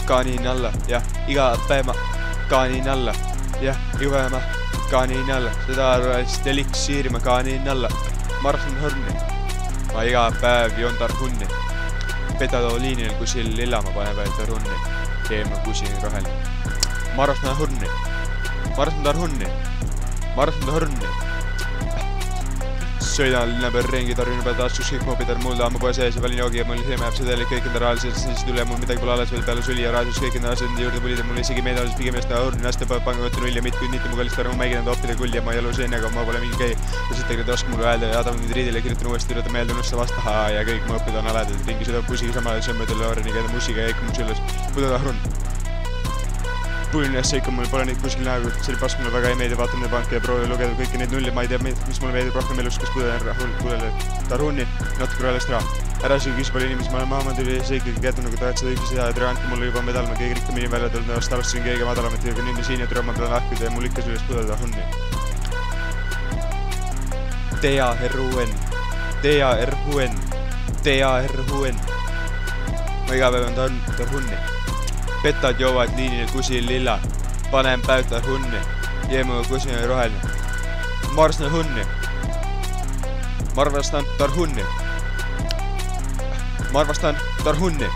kaanin alla, ja iga päev ma kaanin alla, ja iga päev ma kaanin alla, seda arvast eliksiiri ma kaanin alla, ma arvan hõrni, ma iga päev joon tarhunni, petadoliinil kusil lilla ma panen veel tarhunni, keema kusin roheline, ma arvan hõrni, ma arvan tarhunni, ma arvan hõrni. Sõidan linna peal ringi, tarvin peal taskus kõik moopid on mulda, ammu poe sees ja valin joogi ja mul silma jääb sedelik kõik enda rahaliselt, siis tuli ja mul midagi pole alles veel peale suli ja raadios kõik enda asjad juurde pulid ja mul isegi meeldis pigem just õrni aste pangakotti null ja mitte mu kallist arvu mäiginud oppida kull ja ma ei elu siin, aga ma pole mingi käi. Ja siit tegelikult oska mulle öelda ja Adam nüüd riidile kirjutan uuesti üle ta meelde unusta vastaha ja kõik mu õppid on aledad, ringi sõidab bussiga samale sömmedele orni käida mussiga ja ikka mul selles pudada hrun. Puulin üles ikka mul pole neid kuskil näegu, see oli pask mulle väga ei meeldi, vaatan neid panke ja proovi lugeda kõiki neid nulli, ma ei tea, mis mulle meeldib rohkem elus, kas pudele tarhunni, natuke rohelist raha. Ära siin küsi palju inimesi, ma olen maama tuli see ikkagi kätun, nagu tahad seda üksis teha, et andke mulle juba medal, ma kõige rikkamini välja tulnud, nõust alustasin kõige madalamat ja nüüd siin ja türa ma pean lahkuda ja mul ikka sellest pudele tarhunni. TARUN, TARUN, TARUN. Ma iga päev on tarhunni. Petad joovad liinil kusil lilla, panen päev tarhunni, jeemu kusin roheline. Ma arvastan hunni, ma arvastan tarhunni, ma arvastan tarhunni.